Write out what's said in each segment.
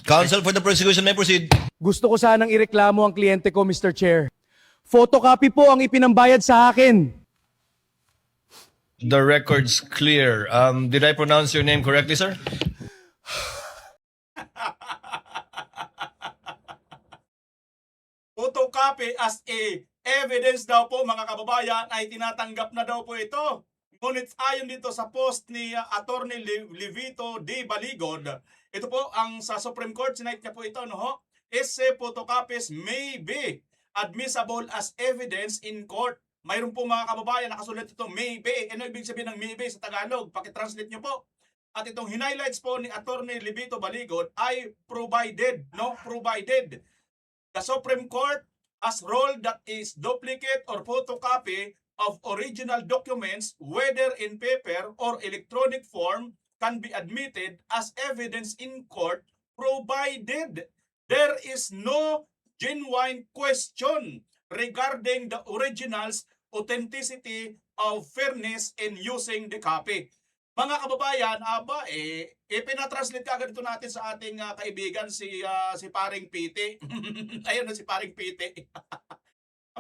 Counsel for the prosecution may proceed. Gusto ko sanang ireklamo ang kliyente ko, Mr. Chair. Photocopy po ang ipinambayad sa akin. The record's clear. Did I pronounce your name correctly, sir? Photocopy as a evidence daw po mga kababayan ay tinatanggap na daw po ito. Ngunit ayon dito sa post ni Attorney Levito D. Baligod, ito po ang sa Supreme Court, sinight niya po ito, no? Essay photocopies may be admissible as evidence in court. Mayroon po mga kababayan nakasulat ito, may be. Ano ibig sabihin ng may be sa Tagalog? Pakitranslate niyo po. At itong highlights po ni Attorney Levito Baligod ay provided, no? Provided. The Supreme Court has ruled that is duplicate or photocopy of original documents, whether in paper or electronic form, can be admitted as evidence in court, provided there is no genuine question regarding the original's authenticity of fairness in using the copy. Mga kababayan, ipinatranslate agad ito natin sa ating kaibigan si Paring Piti. Ayun na si Paring Piti.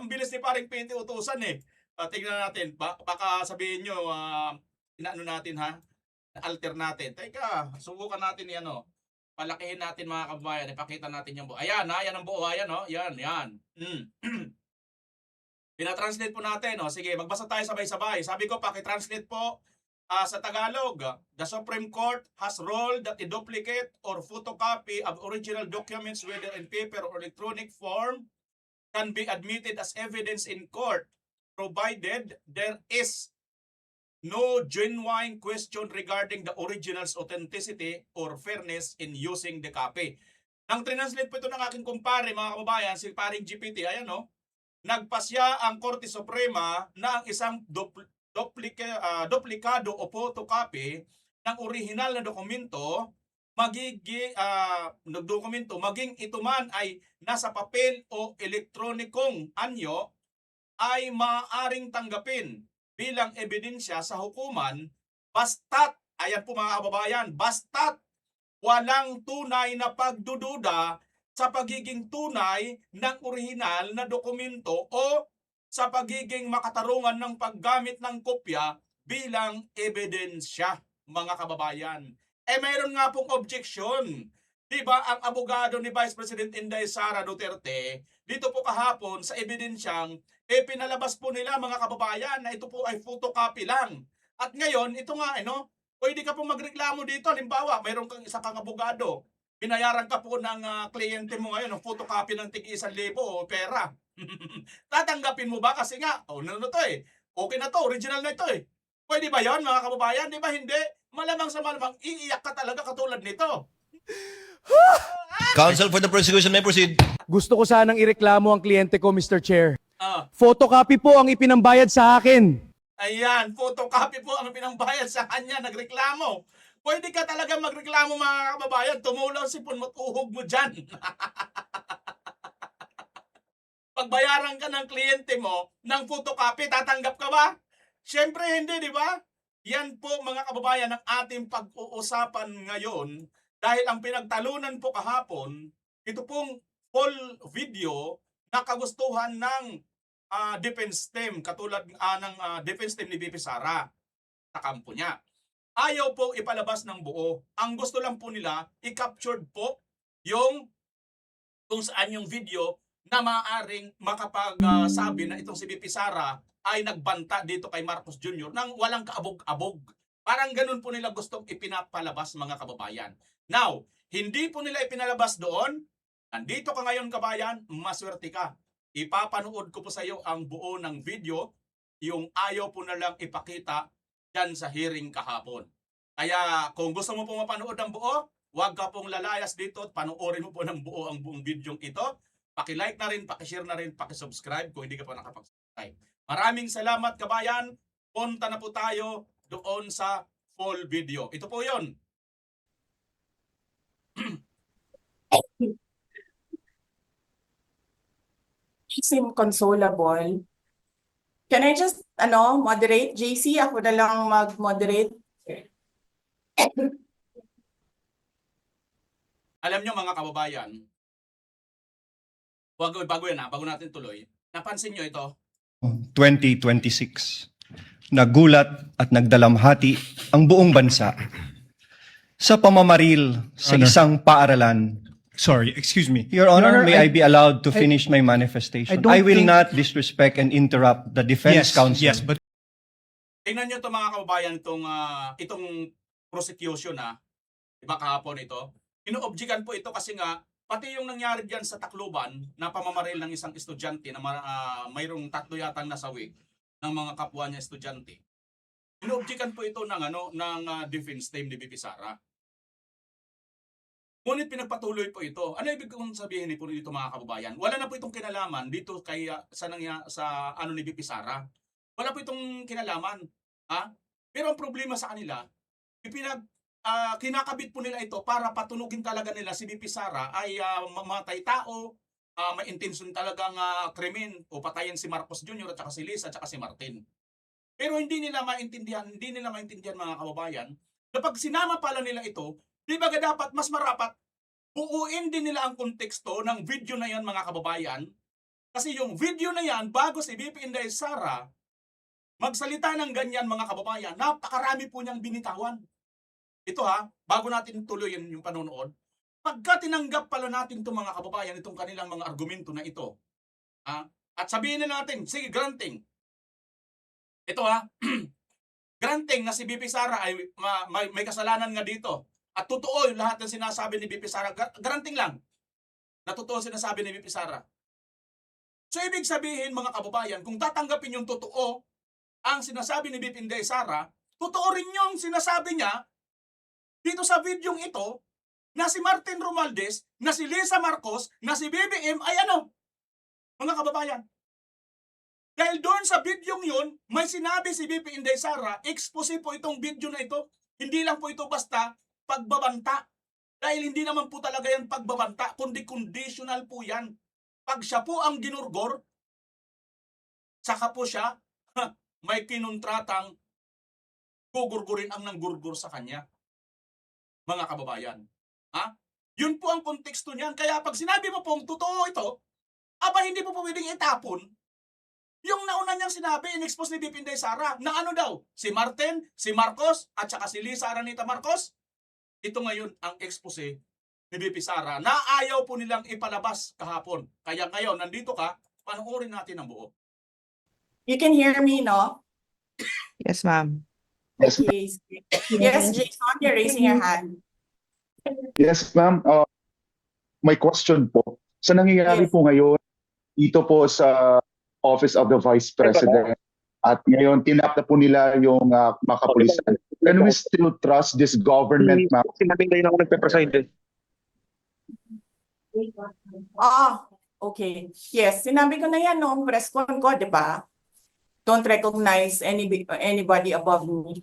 Ang bilis ni Paring Piti utusan eh. Tingnan natin, baka sabihin nyo, inaano natin ha, alter natin. Teka, subukan natin yan o. Palakihin natin mga kababayan, ipakita natin yung buo. Ayan ha, yan ang buo, ayan o, yan. Pinatranslate po natin o. Sige, magbasa tayo sabay-sabay. Sabi ko, pakitranslate po. Sa Tagalog, the Supreme Court has ruled that a duplicate or photocopy of original documents, whether in paper or electronic form, can be admitted as evidence in court, provided there is no genuine question regarding the original's authenticity or fairness in using the copy. Nang translate po ito ng aking kumpare, mga kababayan, si Paring GPT, ayan no, nagpasya ang Korte Suprema na ang isang duplikado o photocopy ng orihinal na dokumento maging ito man ay nasa papel o elektronikong anyo ay maaaring tanggapin bilang ebidensya sa hukuman basta't, ayan po mga kababayan, basta't walang tunay na pagdududa sa pagiging tunay ng orihinal na dokumento o sa pagiging makatarungan ng paggamit ng kopya bilang ebidensya, mga kababayan. Mayroon nga pong objection. Diba ang abogado ni Vice President Inday Sara Duterte, dito po kahapon sa ebidensyang, pinalabas po nila mga kababayan na ito po ay photocopy lang. At ngayon, ito nga, pwede ka pong magreklamo dito. Halimbawa, mayroon kang isa kang abogado. Binayaran ka po ng kliyente mo ngayon ng photocopy ng tig-1,000 o pera. Tatanggapin mo ba? Kasi nga, ano to eh. Okay na to, original na ito eh. Pwede ba yon mga kababayan? Di ba hindi? Malamang sa malamang, iiyak ka talaga katulad nito. Counsel for the prosecution may proceed. Gusto ko sanang ireklamo ang kliyente ko, Mr. Chair. Photocopy po ang ipinambayad sa akin. Ayan, photocopy po ang pinambayad sa kanya, nagreklamo. Pwede ka talaga magreklamo mga kababayan, tumulaw sipon mo, tuhog mo dyan. Pagbayaran ka ng kliyente mo ng photocopy, tatanggap ka ba? Siyempre hindi, di ba? Yan po mga kababayan ang ating pag-uusapan ngayon dahil ang pinagtalunan po kahapon, ito pong full video na kagustuhan ng defense team, katulad ng defense team ni BP Sara sa kampo niya. Ayaw po ipalabas ng buo. Ang gusto lang po nila, i-captured po yung kung saan yung video na maaaring makapagsabi na itong si BP Sara ay nagbanta dito kay Marcos Jr. nang walang kaabog-abog. Parang ganun po nila gustong ipinapalabas mga kababayan. Now, hindi po nila ipinalabas doon. Nandito ka ngayon kabayan, maswerte ka. Ipapanood ko po sa iyo ang buo ng video, yung ayaw po na lang ipakita dyan sa hearing kahapon. Kaya kung gusto mo po mapanood ng buo, huwag ka pong lalayas dito at panoorin mo po ng buo ang buong video ito. Paki-like na rin, paki-share na rin, paki-subscribe kung hindi ka pa nakapag-subscribe. Maraming salamat kabayan. Punta na po tayo doon sa full video. Ito po yun. Seem consolable. Can I just, moderate? JC, ako na lang mag-moderate. Alam nyo mga kababayan, bago yan bago natin tuloy, napansin nyo ito? 2026. Nagulat at nagdalamhati ang buong bansa sa pamamaril sa Honor. isang paaralan. Sorry, excuse me. Your Honor, may I be allowed to I- finish my manifestation? I don't I will think- not disrespect and interrupt the Defense Counsel. Yes, but Tingnan nyo to mga kababayan, itong prosecution diba kahapon ito, inoobjikan po ito kasi nga, pati yung nangyari dyan sa Tacloban na pamamaril ng isang estudyante na mayroong 3 yatang nasawi ng mga kapwa niya estudyante. Inoobjikan po ito ng defense team ni BP Sara. Ngunit pinagpatuloy po ito. Ano ibig kong sabihin po dito mga kababayan? Wala na po itong kinalaman dito kay sa ni BP Sara. Wala po itong kinalaman. Pero ang problema sa kanila, kinakabit po nila ito para patunugin talaga nila si BP Sara ay mamatay tao, may intensyon talagang krimen o patayin si Marcos Jr. at saka si Liz at saka si Martin. Pero hindi nila maintindihan mga kababayan na pag sinama pala nila ito, di ba dapat mas marapat buuin din nila ang konteksto ng video na yan mga kababayan. Kasi yung video na yan, bago si BP Inday Sara magsalita ng ganyan mga kababayan, napakarami po niyang binitawan. Ito bago natin tuloy yung panonood, pagka tinanggap pala natin itong mga kababayan, itong kanilang mga argumento na ito, at sabihin na natin, sige, granting. Ito granting na si BP Sara ay may kasalanan nga dito. At totoo yung lahat ng sinasabi ni BP Sara, granting lang na totoo sinasabi ni BP Sara. So ibig sabihin mga kababayan, kung tatanggapin yung totoo ang sinasabi ni BP Inday Sara, totoo rin yung sinasabi niya dito sa videong ito na si Martin Romualdez, na si Lisa Marcos, na si BBM ay mga kababayan. Dahil doon sa videong yun, may sinabi si BP Inday Sara, expose po itong video na ito. Hindi lang po ito basta pagbabanta. Dahil hindi naman po talaga yan pagbabanta, kundi conditional po yan. Pag siya po ang ginurgor, saka po siya, may kinuntratang gugurgurin ang nanggurgur sa kanya. Mga kababayan. Yun po ang konteksto niyan. Kaya pag sinabi mo pong totoo ito, hindi po pwedeng itapon yung nauna niyang sinabi, in-expose ni BP Inday Sara, na daw, si Martin, si Marcos, at saka si Lisa Araneta Marcos. Ito ngayon ang expose ni BP Sara na ayaw po nilang ipalabas kahapon. Kaya ngayon, nandito ka, panoorin natin ang buo. You can hear me, no? Yes, ma'am. Yes, yes, Jason, you're raising your hand. Yes, ma'am. May question po. Sa nangyayari Yes. po ngayon, dito po sa Office of the Vice President, at ngayon tinap na po nila yung mga kapulisan. Can we still trust this government, ma'am? Sinabing kayo na ako nagpe-preside. Okay. Yes, sinabi ko na yan noong press con ko, di ba? Don't recognize anybody above me.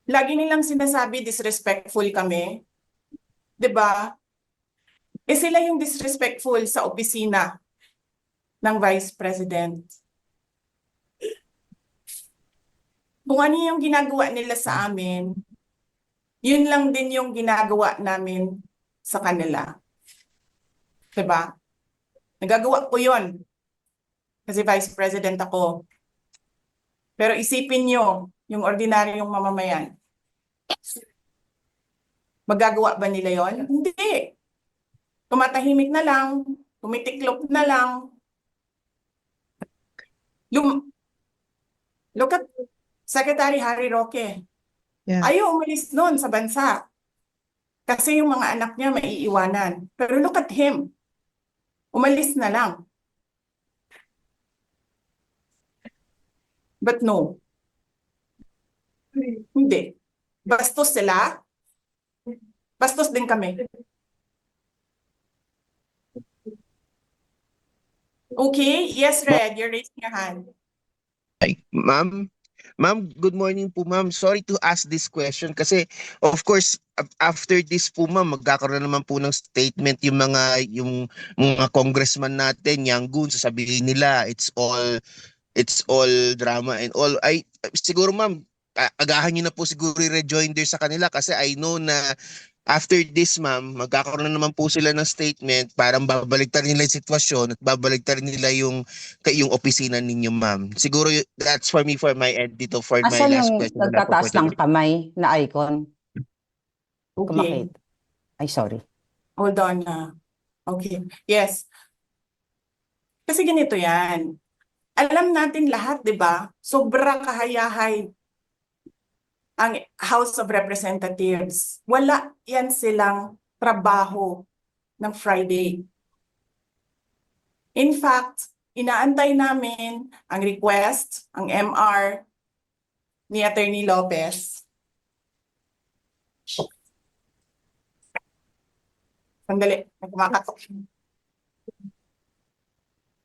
Lagi nilang sinasabi disrespectful kami. Di ba? Sila yung disrespectful sa opisina ng Vice President. Kung ano yung ginagawa nila sa amin, yun lang din yung ginagawa namin sa kanila. Diba? Nagagawa ko yun. Kasi Vice President ako. Pero isipin nyo, yung ordinaryong mamamayan. Magagawa ba nila yon? Hindi. Tumatahimik na lang, tumitiklop na lang. Look at Secretary Harry Roque. Yeah. Ayaw umalis noon sa bansa. Kasi yung mga anak niya maiiwanan. Pero look at him. Umalis na lang. But no. Hindi. Bastos sila. Bastos din kami. Okay. Yes, Red. You're raising your hand. Ay, ma'am, good morning po ma'am. Sorry to ask this question kasi of course after this po ma'am magkakaroon naman po ng statement yung mga congressman natin, Yanggun, sasabihin nila it's all drama and all. Siguro ma'am agahan niyo na po siguro i-rejoinder sa kanila kasi I know na After this, ma'am, magkakaroon na naman po sila ng statement, parang babaligtarin nila yung sitwasyon at babaligtarin nila yung opisina ninyo, ma'am. Siguro that's for me, for my end dito, for my Asan last yung question. Wala po nagtataas for ng today. kamay na icon? Okay. Kumakit. Ay, sorry. Hold on na. Okay. Yes. Kasi ganito yan. Alam natin lahat, di ba? Sobrang kahayahay ang House of Representatives. Wala yan silang trabaho ng Friday. In fact, inaantay namin ang request, ang MR ni Attorney Lopez. Sandali, kumakatok.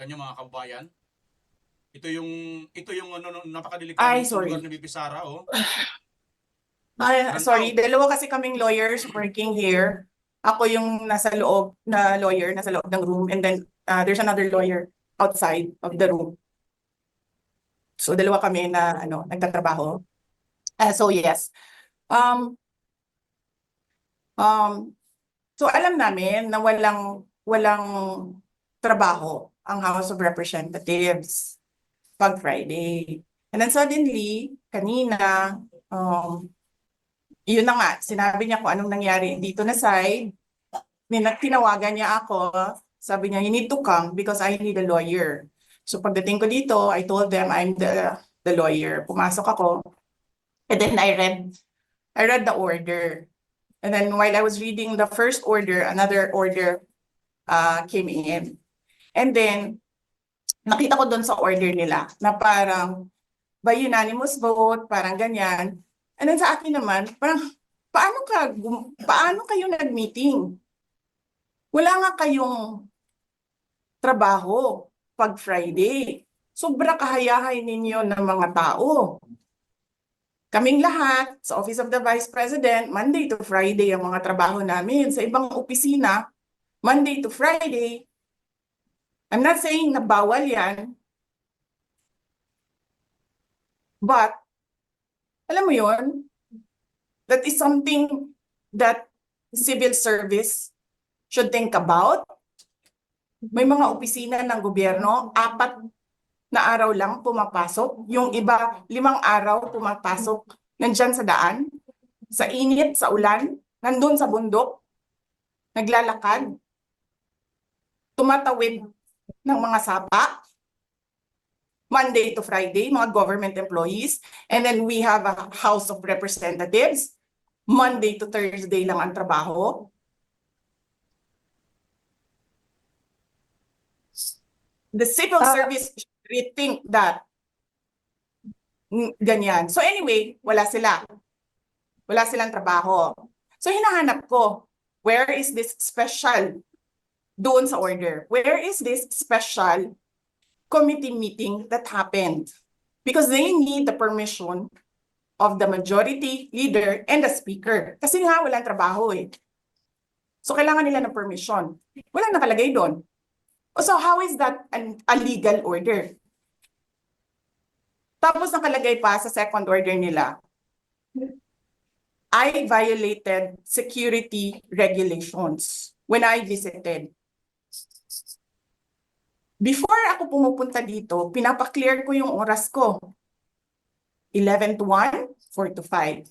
Kanyo mga kababayan. Ito yung napakadelikado Ay, ng sorry. lugar ni BP Sara, oh. Ay, sorry, dalawa kasi kaming lawyers working here. Ako yung nasa loob na lawyer, nasa loob ng room, and then there's another lawyer outside of the room. So dalawa kami na nagtatrabaho. So yes. So alam namin na walang trabaho ang House of Representatives pag Friday. And then suddenly, kanina, yun na nga, sinabi niya kung anong nangyari dito na side. Tinawagan niya ako, sabi niya, you need to come because I need a lawyer. So pagdating ko dito, I told them I'm the lawyer. Pumasok ako, and then I read the order. And then while I was reading the first order, another order came in. And then, nakita ko doon sa order nila na parang by unanimous vote, parang ganyan. And then sa akin naman, parang paano kayo nag-meeting? Wala nga kayong trabaho pag Friday. Sobra kahayahay ninyo ng mga tao. Kaming lahat sa Office of the Vice President, Monday to Friday ang mga trabaho namin. Sa ibang opisina, Monday to Friday. I'm not saying na bawal yan. But, alam mo yon, that is something that civil service should think about. May mga opisina ng gobyerno, 4 na araw lang pumapasok. Yung iba, 5 araw pumapasok. Nandyan sa daan, sa init, sa ulan, nandun sa bundok, naglalakad, tumatawid ng mga sapa, Monday to Friday, mga government employees. And then we have a House of Representatives, Monday to Thursday lang ang trabaho. The civil service should rethink that. Ganyan. So anyway, wala sila. Wala silang trabaho. So hinahanap ko, where is this special doon sa order? Where is this special committee meeting that happened? Because they need the permission of the majority leader and the speaker. Kasi nga walang trabaho eh. So kailangan nila ng permission. Wala nakalagay doon. So how is that a legal order? Tapos nakalagay pa sa second order nila, I violated security regulations when I visited. Before ako pumupunta dito, pinapaklear ko yung oras ko. 11 to 1, 4 to 5.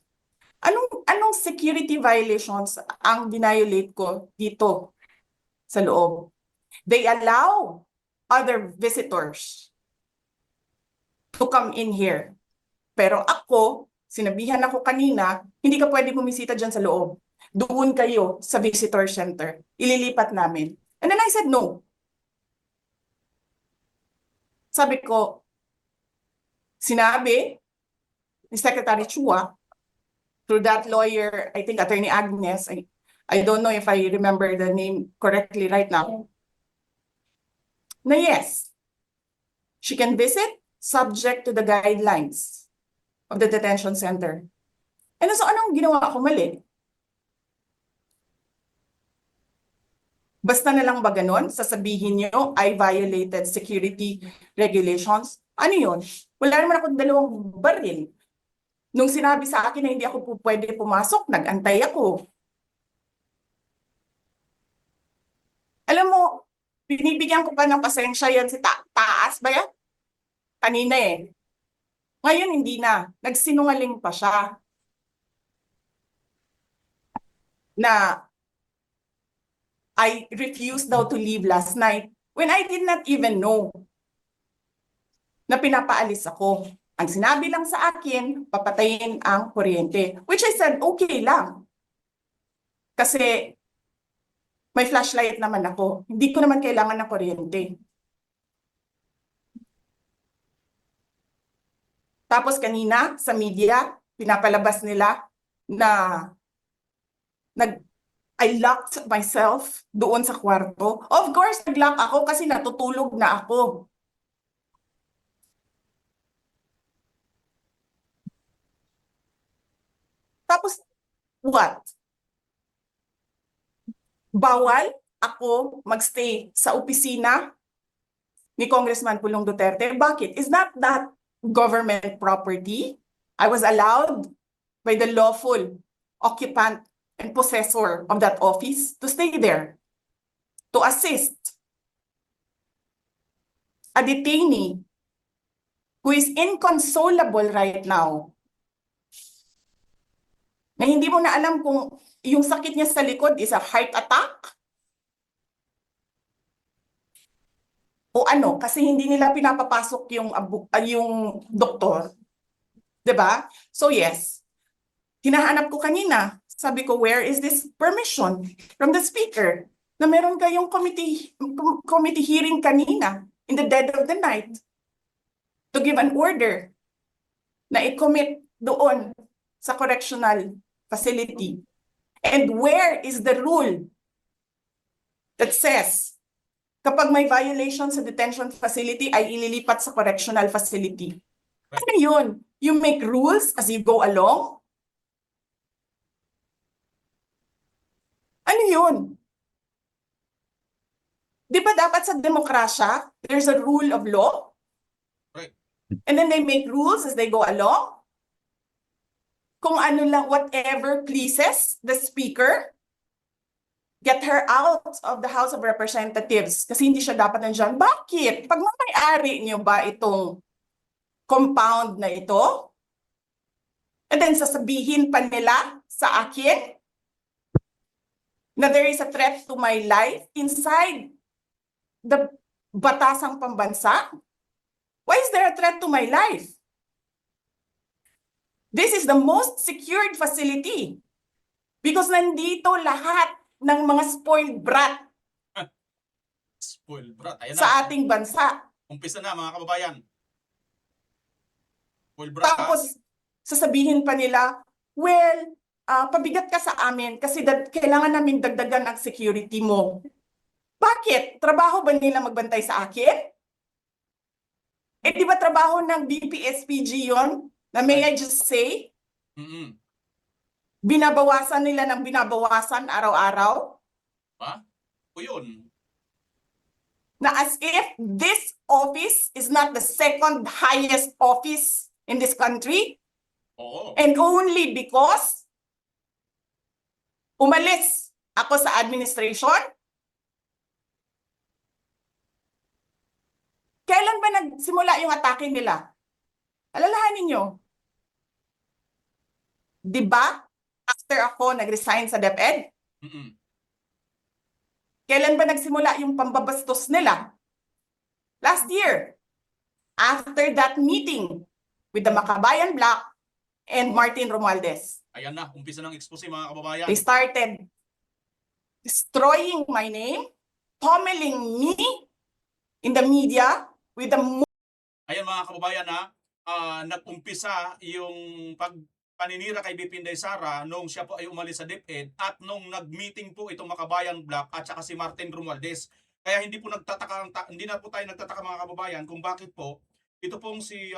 Anong security violations ang violate ko dito sa loob? They allow other visitors to come in here. Pero ako, sinabihan ako kanina, hindi ka pwede bumisita dyan sa loob. Doon kayo sa visitor center. Ililipat namin. And then I said no. Sabi ko, sinabi ni Secretary Chua, through that lawyer, I think Attorney Agnes, I don't know if I remember the name correctly right now, na yes, she can visit subject to the guidelines of the detention center. And so anong ginawa ko mali? Basta na lang ba ganon? Sasabihin nyo, I violated security regulations? Ano yun? Wala naman akong 2 baril. Nung sinabi sa akin na hindi ako pwede pumasok, nag-antay ako. binibigyan ko pa ng pasensya yan si Taas ba yan? Kanina eh. Ngayon hindi na. Nagsinungaling pa siya. Na I refused daw to leave last night when I did not even know na pinapaalis ako. Ang sinabi lang sa akin, papatayin ang kuryente. Which I said, okay lang. Kasi may flashlight naman ako. Hindi ko naman kailangan ng kuryente. Tapos kanina sa media, pinapalabas nila na I locked myself doon sa kwarto. Of course, nag-lock ako kasi natutulog na ako. Tapos, what? Bawal ako magstay sa opisina ni Congressman Pulong Duterte. Bakit? Is not that government property? I was allowed by the lawful occupant and possessor of that office to stay there, to assist a detainee who is inconsolable right now, na hindi mo na alam kung yung sakit niya sa likod is a heart attack o ano, kasi hindi nila pinapapasok yung doktor. 'Di ba? So yes, hinahanap ko kanina, sabi ko, where is this permission from the speaker na meron kayong committee hearing kanina in the dead of the night to give an order na i-commit doon sa correctional facility. And where is the rule that says kapag may violation sa detention facility ay ililipat sa correctional facility? Ano yun? You make rules as you go along? Ano yun? Di ba dapat sa demokrasya, there's a rule of law? Right. And then they make rules as they go along? Kung ano lang, whatever pleases the speaker, get her out of the House of Representatives kasi hindi siya dapat nandiyan. Bakit? Pagmamayari niyo ba itong compound na ito? And then sasabihin pa nila sa akin na there is a threat to my life inside the batasang pambansa? Why is there a threat to my life? This is the most secured facility because nandito lahat ng mga spoiled brat Spoiled brat. Ayan sa na. ating bansa. Umpisa na mga kababayan. Spoiled brat. Tapos sasabihin pa nila, well, pabigat ka sa amin kasi kailangan namin dagdagan ang security mo. Bakit? Trabaho ba nila magbantay sa akin? Eh di ba trabaho ng BPSPG yon? Na may I just say? Mm-mm. Binabawasan nila ng binabawasan araw-araw? Ha? O yun. Na as if this office is not the second highest office in this country Oo. and only because umalis ako sa administration? Kailan ba nagsimula yung atake nila? Alalahanin nyo. Di ba? After ako nag-resign sa DepEd, Mm-mm. kailan ba nagsimula yung pambabastos nila? Last year. After that meeting with the Makabayan Bloc and Martin Romualdez. Ayan na. Umpisa ng expose mga kababayan. They started destroying my name, pummeling me in the media with the Ayan mga kababayan nag-umpisa yung paninira kay BP Inday Sara nung siya po ay umalis sa DepEd at nung nag-meeting po itong Makabayan Bloc at saka si Martin Romualdez. Kaya hindi na po tayo nagtataka mga kababayan kung bakit po ito pong si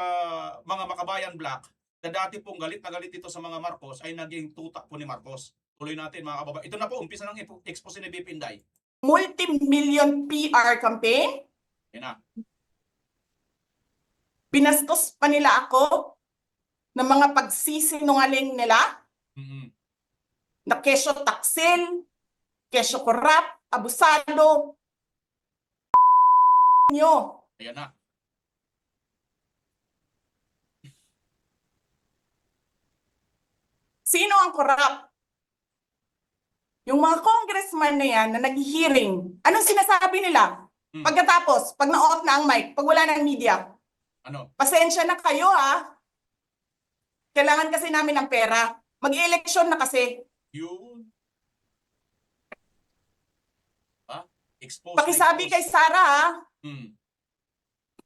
mga Makabayan Bloc na dati pong galit na galit ito sa mga Marcos ay naging tutak po ni Marcos. Tuloy natin mga kababayan. Ito na po, umpisa ng expose ni BP Inday. multi-million PR campaign. Yan na. Pinastos pa nila ako ng mga pagsisinungaling nila Mm-mm. na kesyo taksil, kesyo korap, abusado. nyo. Ayan na. Sino ang corrupt? Yung mga congressman na yan na nag-hearing, anong sinasabi nila? Pagkatapos, pag na-off na ang mic, pag wala na ang media, Ano? pasensya na kayo Kailangan kasi namin ng pera. Mag-eleksyon na kasi. Yun. Expose. Pakisabi kay Sara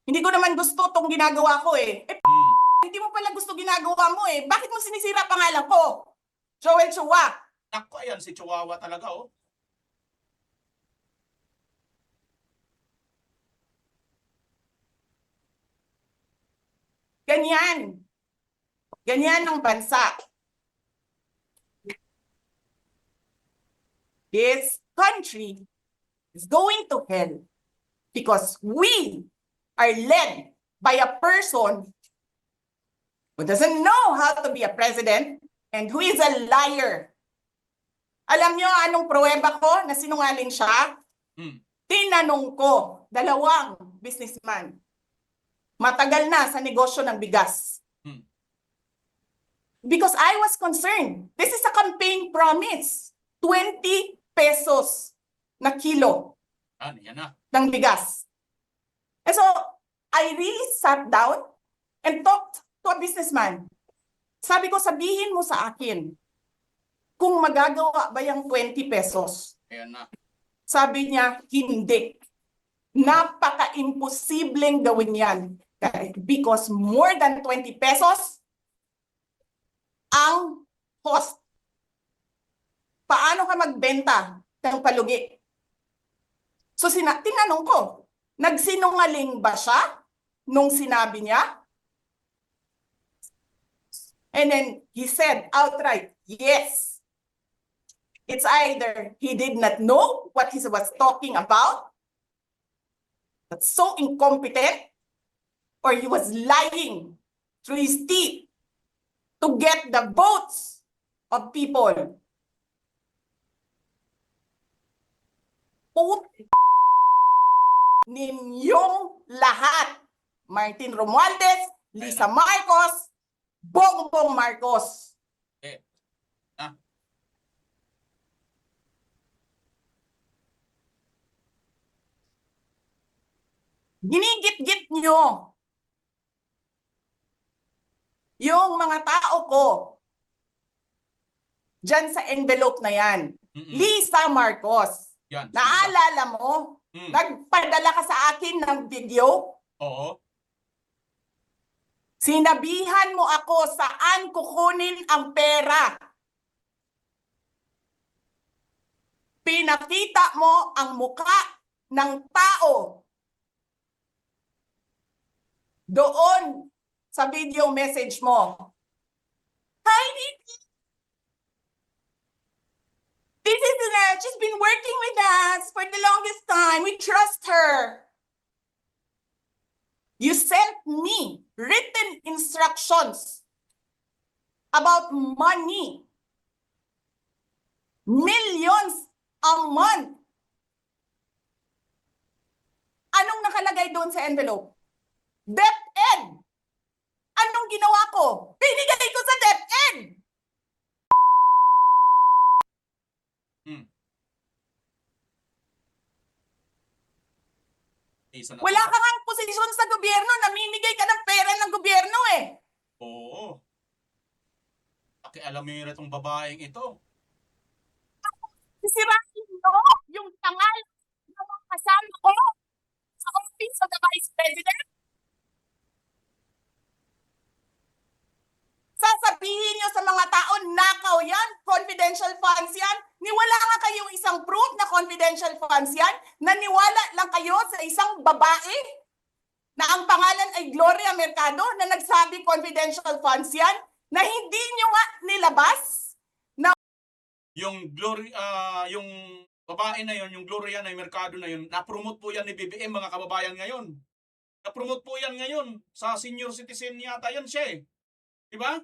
hindi ko naman gusto tong ginagawa ko hindi mo pala gusto ginagawa mo Bakit mo sinisira pangalan ko? Joel Chua. Ako, ayan si Chihuahua talaga, oh. Ganyan. Ganyan ang bansa. This country is going to hell because we are led by a person who doesn't know how to be a president and who is a liar. Alam nyo anong pruweba ko na sinungaling siya? Tinanong ko, 2 businessman. Matagal na sa negosyo ng bigas. Because I was concerned. This is a campaign promise. 20 pesos na kilo Yan na. ng bigas. And so, I really sat down and talked to a businessman. Sabi ko, sabihin mo sa akin, kung magagawa ba yung 20 pesos? Ayan na. Sabi niya, hindi. Napaka-imposibleng gawin yan. Because more than 20 pesos ang cost. Paano ka magbenta ng palugi? So tinanong ko, nagsinungaling ba siya nung sinabi niya? And then he said outright, yes. It's either he did not know what he was talking about, that's so incompetent, or he was lying through his teeth to get the votes of people. Ninyong lahat. Martin Romualdez, Lisa Marcos, Bongbong Marcos. Ginigit-git nyo yung mga tao ko dyan sa envelope na yan. Lisa Marcos. Yan. Naalala mo? Nagpadala ka sa akin ng video? Oo. Sinabihan mo ako saan kukunin ang pera. Pinakita mo ang muka ng tao doon sa video message mo. Hi, Nikki. This is she's been working with us for the longest time. We trust her. You sent me written instructions about money. Millions a month. Anong nakalagay doon sa envelope? DepEd. Anong ginawa ko? Binigay ko sa DepEd. Wala ka ngang posisyon sa gobyerno, namimigay ka ng pera ng gobyerno Oo. Pakialamira itong babaeng ito. Sisirain mo yung tangal ng mga kasama ko sa Office of the Vice President. Sasabihin nyo sa mga tao, nakaw yan, confidential funds yan. Niwala nga kayong isang proof na confidential funds yan. Naniwala lang kayo sa isang babae na ang pangalan ay Gloria Mercado na nagsabi confidential funds yan na hindi nyo nga nilabas. Yung yung babae na yon, yung Gloria na yung Mercado na yun, na-promote po yan ni BBM, mga kababayan ngayon. Na-promote po yan ngayon sa senior citizen yata yan siya Diba?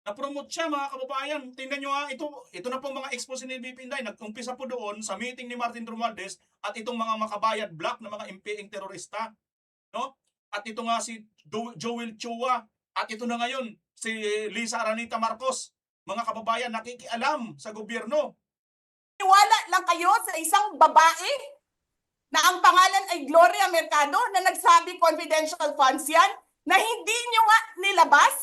Na-promote siya mga kababayan. Tingnan nyo ha, ito na po mga expose ni BP Inday. Nag-umpisa po doon sa meeting ni Martin Romualdez at itong mga makabayad black na mga MPing terorista. No? At ito nga si Joel Chua. At ito na ngayon, si Lisa Aranita Marcos. Mga kababayan, nakikialam sa gobyerno. Niwala lang kayo sa isang babae na ang pangalan ay Gloria Mercado na nagsabi confidential funds yan na hindi nyo nga nilabas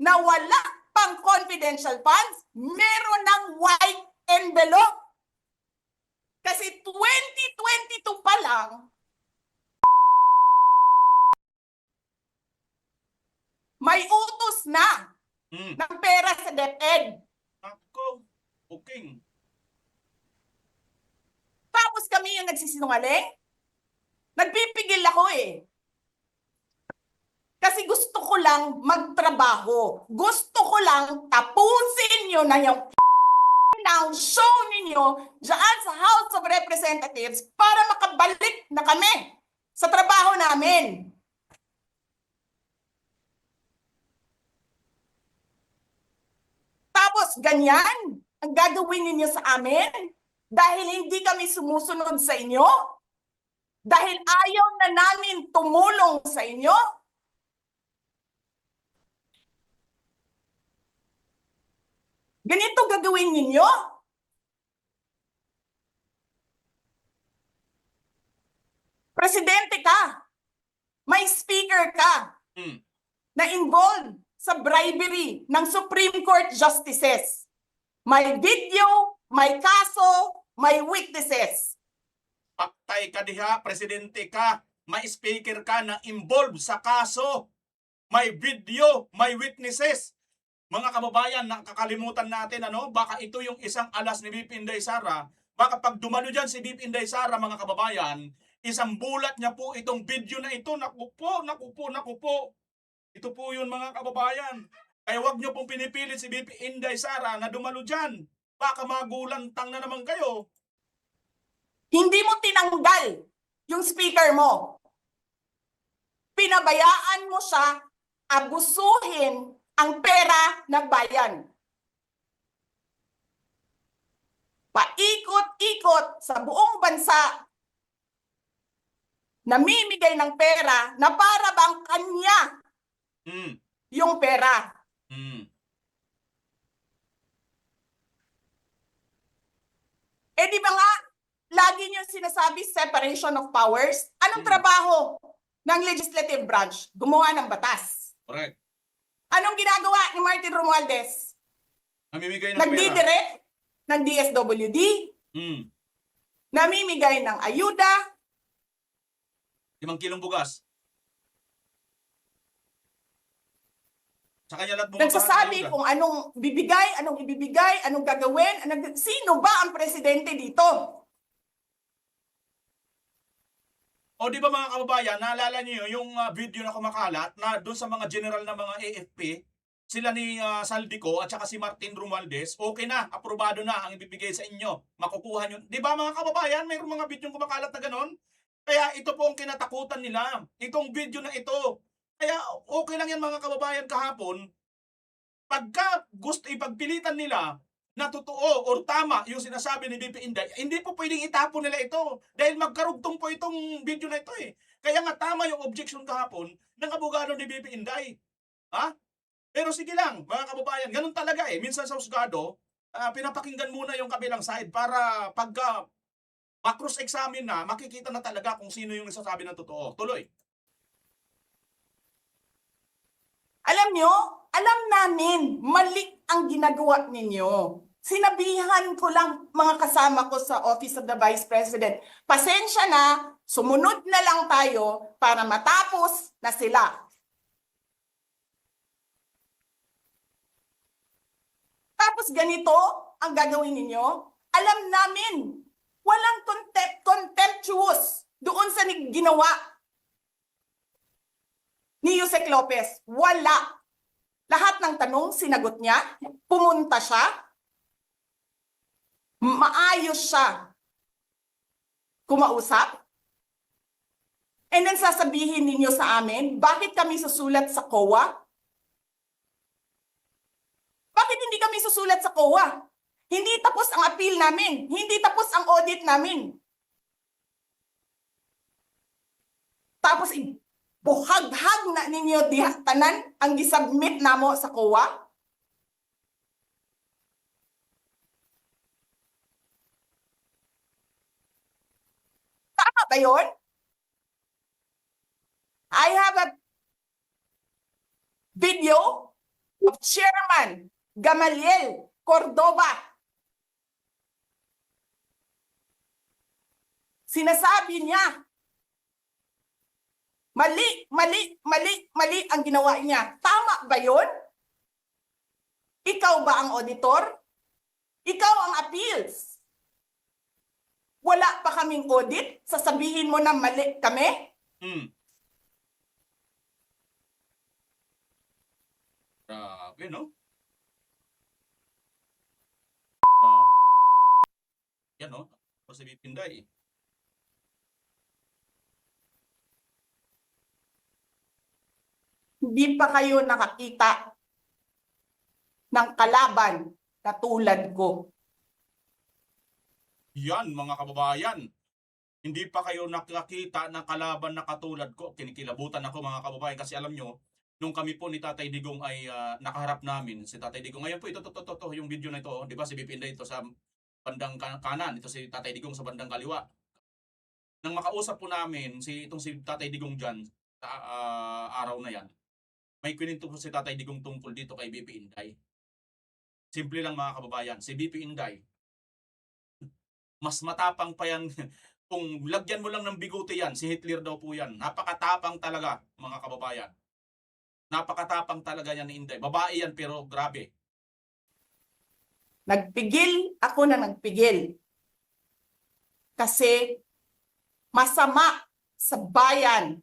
na wala pang confidential funds, meron ng white envelope. Kasi 2022 pa lang, may utos na ng pera sa DepEd. Ako, booking. Tapos kami yung nagsisinungaling? Nagpipigil ako eh. Kasi gusto ko lang magtrabaho. Gusto ko lang tapusin nyo na yung ng show ninyo dyan sa House of Representatives para makabalik na kami sa trabaho namin. Tapos ganyan ang gagawin ninyo sa amin dahil hindi kami sumusunod sa inyo? Dahil ayaw na namin tumulong sa inyo? Ganito gagawin ninyo? Presidente ka, may speaker ka na involved sa bribery ng Supreme Court justices. May video, may kaso, may witnesses. Paktay ka diha, presidente ka, may speaker ka na involved sa kaso. May video, may witnesses. Mga kababayan, nakakalimutan natin, baka ito yung isang alas ni BP Inday Sara. Baka pag dumalo dyan si BP Inday Sara, mga kababayan, isang bulat niya po itong video na ito. Naku po. Ito po yun, mga kababayan. Kaya wag nyo pong pinipilit si BP Inday Sara na dumalo dyan. Baka magulantang na naman kayo. Hindi mo tinanggal yung speaker mo. Pinabayaan mo siya abusuhin ang pera ng bayan. Paikot-ikot sa buong bansa, namimigay ng pera na para bang kanya yung pera. Eh di ba nga, lagi niyo sinasabi separation of powers? Anong trabaho ng legislative branch? Gumawa ng batas. Correct. Anong ginagawa ni Martin Romualdez? Namimigay ng pera. Nagdidirect ng DSWD, namimigay ng ayuda, 5 kilong bugas. Sa kanya lahat bumabahagi nagsasabi ayuda. kung anong bibigay, anong ibibigay, anong gagawin, sino ba ang presidente dito? O di ba mga kababayan, naalala niyo yung video na kumakalat na doon sa mga general na mga AFP, sila ni Saldico at saka si Martin Romualdez, okay na, aprobado na ang ibibigay sa inyo. Makukuha nyo. Di ba mga kababayan, mayroong mga video kumakalat na ganon? Kaya ito po ang kinatakutan nila. Itong video na ito. Kaya okay lang yan mga kababayan kahapon. Pagka gusto ipagpilitan nila na totoo o tama yung sinasabi ni BP Inday, hindi po pwedeng itapon nila ito dahil magkarugtong po itong video na ito eh. Kaya nga tama yung objection kahapon ng abogado ni BP Inday. Ha? Pero sige lang, mga kababayan, ganun talaga eh. Minsan sa husgado, pinapakinggan muna yung kabilang side para pagka ma-cross-examine na, makikita na talaga kung sino yung nagsasabi ng totoo. Tuloy. Alam nyo, alam namin, mali ang ginagawa ninyo. Sinabihan ko lang mga kasama ko sa Office of the Vice President, pasensya na, sumunod na lang tayo para matapos na sila. Tapos ganito ang gagawin ninyo, alam namin, walang contemptuous doon sa ginawa ni Yusek Lopez. Wala. Lahat ng tanong, sinagot niya. Pumunta siya. Maayos siya kumausap. And then sasabihin ninyo sa amin, bakit kami susulat sa COA? Bakit hindi kami susulat sa COA? Hindi tapos ang appeal namin. Hindi tapos ang audit namin. Tapos buhag-hag na ninyo tanan ang gisubmit namo sa COA? Tama ba yun? I have a video of Chairman Gamaliel Cordoba. Sinasabi niya, mali ang ginawa niya. Tama ba yun? Ikaw ba ang auditor? Ikaw ang appeals. Wala pa kaming audit? Sasabihin mo na mali kami? Grabe, no? Yan, no? O si Pinday. Hindi pa kayo nakakita ng kalaban na tulad ko. Yan, mga kababayan. Hindi pa kayo nakakita ng kalaban na katulad ko. Kinikilabutan ako, mga kababayan, kasi alam nyo, nung kami po ni Tatay Digong ay nakaharap namin si Tatay Digong. Ngayon po ito, yung video na ito, di ba, si BP Inday ito sa bandang kanan, ito si Tatay Digong sa bandang kaliwa. Nang makausap po namin itong si Tatay Digong dyan sa araw na yan, may kininto po si Tatay Digong tungkol dito kay BP Inday. Simple lang, mga kababayan, si BP Inday, mas matapang pa yan. Kung lagyan mo lang ng bigote yan, si Hitler daw po yan. Napakatapang talaga, mga kababayan. Napakatapang talaga yan ni Inday. Babae yan, pero grabe. Nagpigil ako na nagpigil. Kasi masama sa bayan.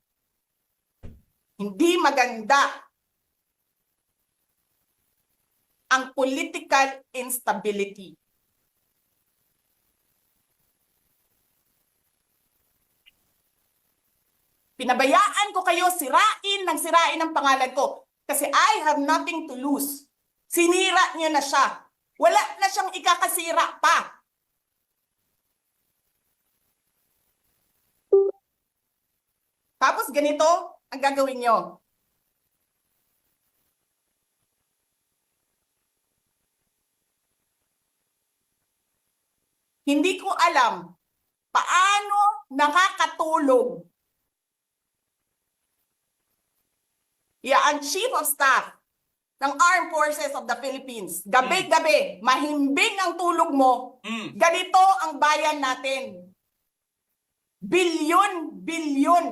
Hindi maganda ang political instability. Pinabayaan ko kayo sirain ang pangalan ko. Kasi I have nothing to lose. Sinira niyo na siya. Wala na siyang ikakasira pa. Tapos ganito ang gagawin niyo. Hindi ko alam paano nakakatulog ang Chief of Staff ng Armed Forces of the Philippines. Gabi-gabi, mahimbing ang tulog mo. Ganito ang bayan natin. Bilyon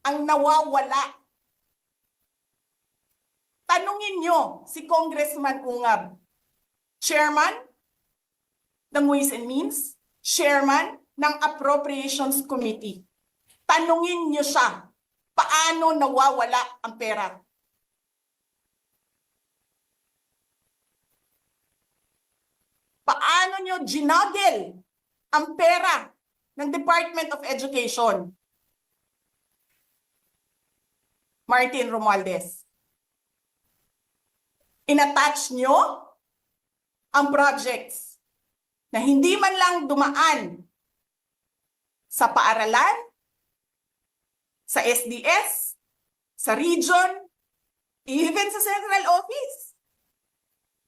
ang nawawala. Tanungin nyo si Congressman Ungab, Chairman ng Ways and Means, Chairman ng Appropriations Committee. Tanungin nyo siya, paano nawawala ang pera? Paano nyo ginagel ang pera ng Department of Education? Martin Romualdez. Inattach nyo ang projects na hindi man lang dumaan sa paaralan, sa SDS, sa region, even sa central office.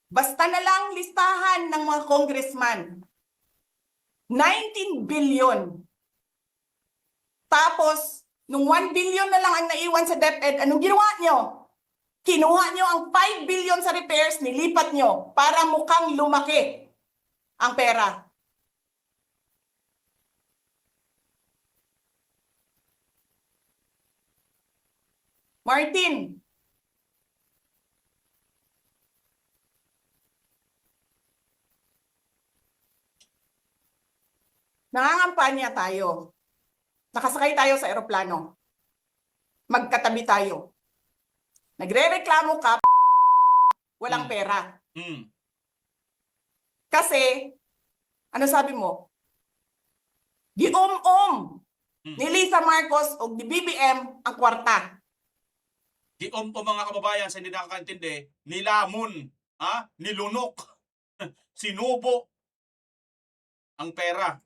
Basta na lang listahan ng mga congressman. 19 billion. Tapos, nung 1 billion na lang ang naiwan sa DepEd, anong ginawa nyo? Kinuha nyo ang 5 billion sa repairs, nilipat nyo para mukhang lumaki ang pera. Martin, nangangampanya tayo. Nakasakay tayo sa eroplano. Magkatabi tayo. Nagre-reklamo ka, walang pera. Kasi, ano sabi mo? Giom-om ni Lisa Marcos o ni BBM ang kwarta. Giom po, mga kababayan, sa hindi nakakaintindi, nilamon nilunok, sinubo ang pera.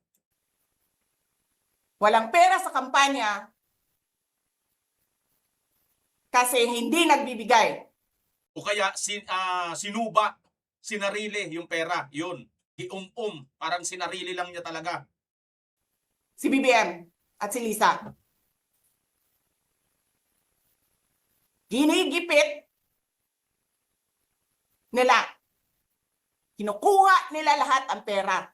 Walang pera sa kampanya kasi hindi nagbibigay. O kaya sinuba, sinarili yung pera. Yun, parang sinarili lang niya talaga. Si BBM at si Lisa. Ginigipit nila. Kinukuha nila lahat ang pera.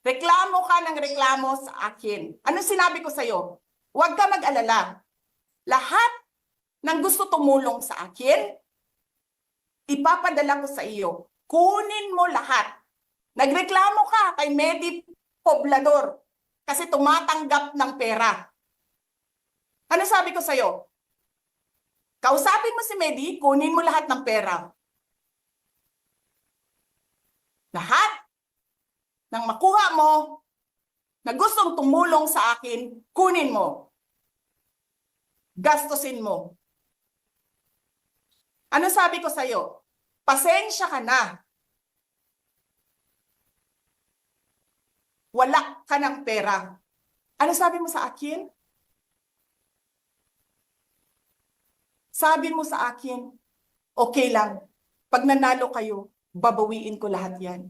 Reklamo ka ng reklamo sa akin. Ano sinabi ko sa'yo? Huwag ka mag-alala. Lahat ng gusto tumulong sa akin, ipapadala ko sa iyo. Kunin mo lahat. Nagreklamo ka kay Medi Poblador kasi tumatanggap ng pera. Ano sabi ko sa'yo? Kausapin mo si Medi, kunin mo lahat ng pera. Lahat ng makuha mo na gustong tumulong sa akin, kunin mo. Gastusin mo. Ano sabi ko sa'yo? Pasensya ka na. Wala ka ng pera. Ano sabi mo sa akin? Sabi mo sa akin, okay lang. Pag nanalo kayo, babawiin ko lahat yan.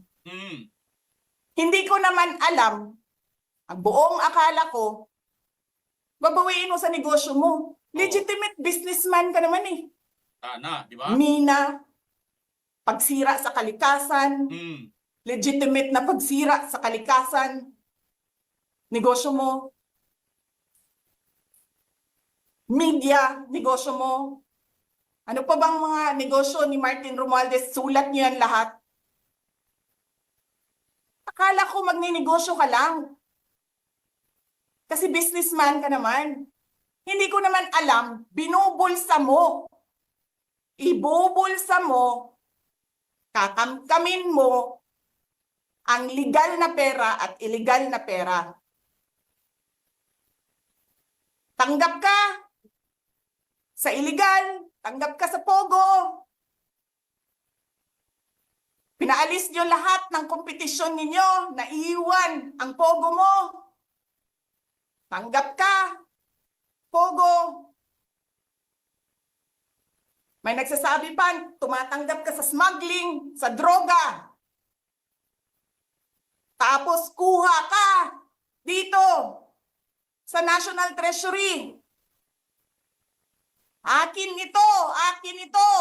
Hindi ko naman alam, ang buong akala ko, babawiin mo sa negosyo mo. Legitimate businessman ka naman eh. Sana, di ba? Mina, pagsira sa kalikasan, legitimate na pagsira sa kalikasan, negosyo mo. Media, negosyo mo. Ano pa bang mga negosyo ni Martin Romualdez? Sulat niyo yan lahat. Akala ko magninegosyo ka lang. Kasi businessman ka naman. Hindi ko naman alam, binubulsa mo. Ibubulsa mo, kakamkamin mo ang legal na pera at illegal na pera. Tanggap ka sa illegal, tanggap ka sa pogo. Pinaalis nyo lahat ng kompetisyon ninyo, naiwan ang pogo mo. Tanggap ka, pogo. May nagsasabi pa, tumatanggap ka sa smuggling, sa droga. Tapos kuha ka dito sa National Treasury. Akin ito, akin ito.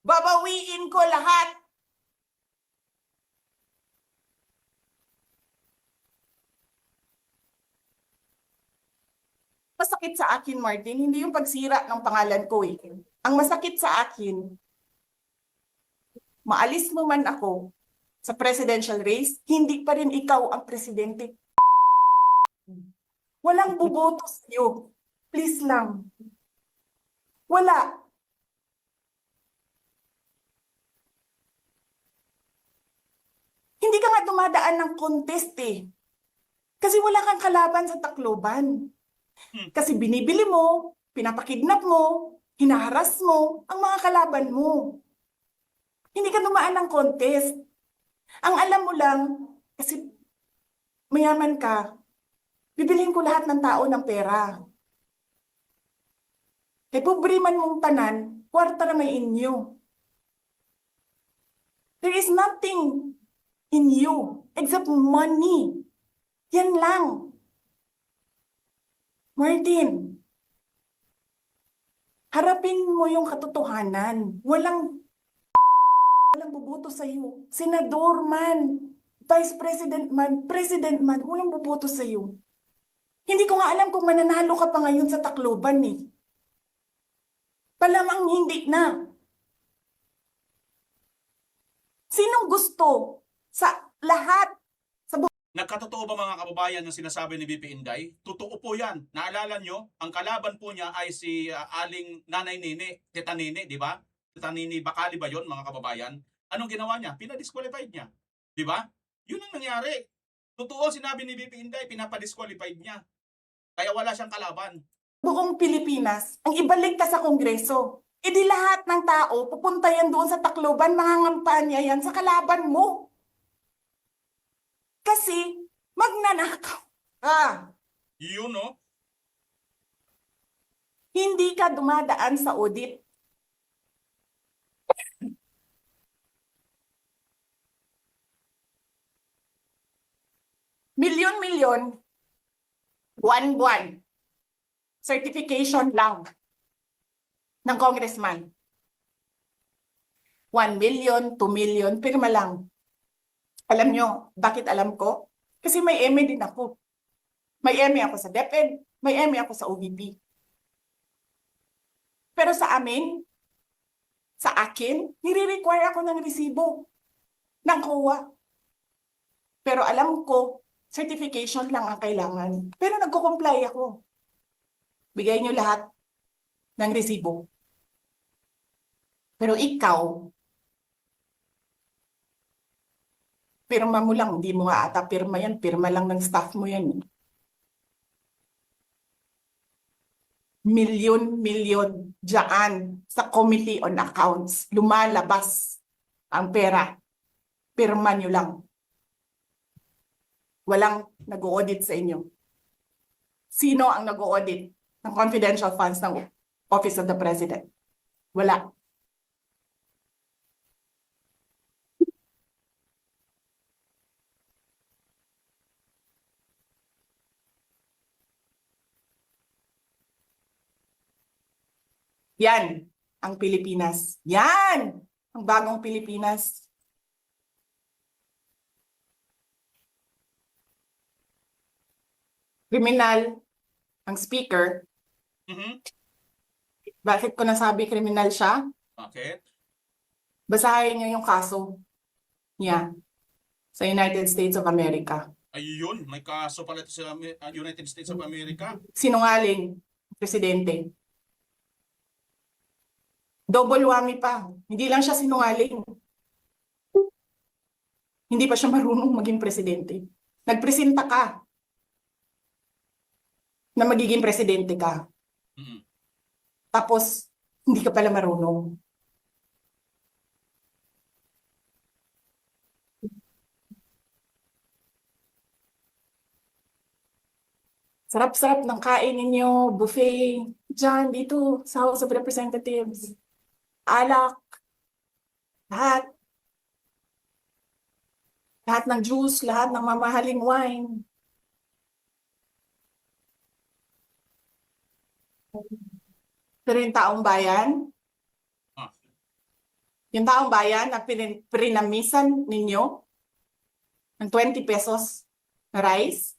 Babawiin ko lahat. Masakit sa akin, Martin, hindi yung pagsira ng pangalan ko eh. Ang masakit sa akin, maalis mo man ako sa presidential race, hindi pa rin ikaw ang presidente. Walang buboto sa'yo. Please lang. Wala. Hindi ka nga dumadaan ng contest eh. Kasi wala kang kalaban sa Tacloban. Kasi binibili mo, pinapakidnap mo, hinaharas mo ang mga kalaban mo. Hindi ka dumaan ng contest. Ang alam mo lang, kasi mayaman ka, bibilhin ko lahat ng tao ng pera. Kay pobre man mong tanan, kwarta na may inyo. There is nothing in you except money. Yan lang. Martin, harapin mo yung katotohanan. Walang boboto sa'yo. Senador man, Vice President man, walang boboto sa'yo. Hindi ko nga alam kung mananalo ka pa ngayon sa Tacloban eh. Palamang hindi na. Sinong gusto sa lahat? Nagkatotoo ba mga kababayan yung sinasabi ni BP Inday? Totoo po yan. Naalala nyo, ang kalaban po niya ay si Aling Nanay Nene, Tita Nene, di ba? Tita Nene Bacali ba yun mga kababayan? Anong ginawa niya? Pinadisqualified niya. Di ba? Yun ang nangyari. Totoo sinabi ni BP Inday, pinapadisqualified niya. Kaya wala siyang kalaban. Buong Pilipinas, ang ibalik ka sa Kongreso. E di lahat ng tao, pupunta yan doon sa Tacloban, mangangampanya yan sa kalaban mo. Kasi, magnanakaw ka. Yun, no? Hindi ka dumadaan sa audit. Milyon-milyon, buwan-buwan. Certification lang ng congressman. 1 million, 2 million, pirma lang. Alam nyo, bakit alam ko? Kasi may MA din ako. May MA ako sa DepEd, may MA ako sa OVP. Pero sa amin, sa akin, nire-require ako ng resibo ng COA. Pero alam ko, certification lang ang kailangan. Pero nagko-comply ako. Bigay nyo lahat ng resibo. Pero ikaw, pirma mo lang, hindi mo nga ata pirma yan, pirma lang ng staff mo yan. Milyon-milyon dyan sa Committee on Accounts. Lumalabas ang pera. Pirma nyo lang. Walang nag-audit sa inyo. Sino ang nag-audit ng confidential funds ng Office of the President? Wala. Yan ang Pilipinas. Yan ang bagong Pilipinas. Kriminal ang speaker. Mhm. Bakit ko nasabi kriminal siya? Bakit? Basahin niyo yung kaso niya sa United States of America. Ayun, may kaso pala ito sa United States of America. Sinungaling, presidente. Double whammy pa. Hindi lang siya sinungaling. Hindi pa siya marunong maging presidente. Nagpresenta ka na magiging presidente ka. Mhm. Tapos, hindi ka pala marunong. Sarap-sarap ng kain ninyo, buffet, dyan, dito, sa House of Representatives. Alak, lahat. Lahat ng juice, lahat ng mamahaling wine. Pero yung taong bayan, Ah. yung taong bayan na prinamisan ninyo ng 20 pesos na rice,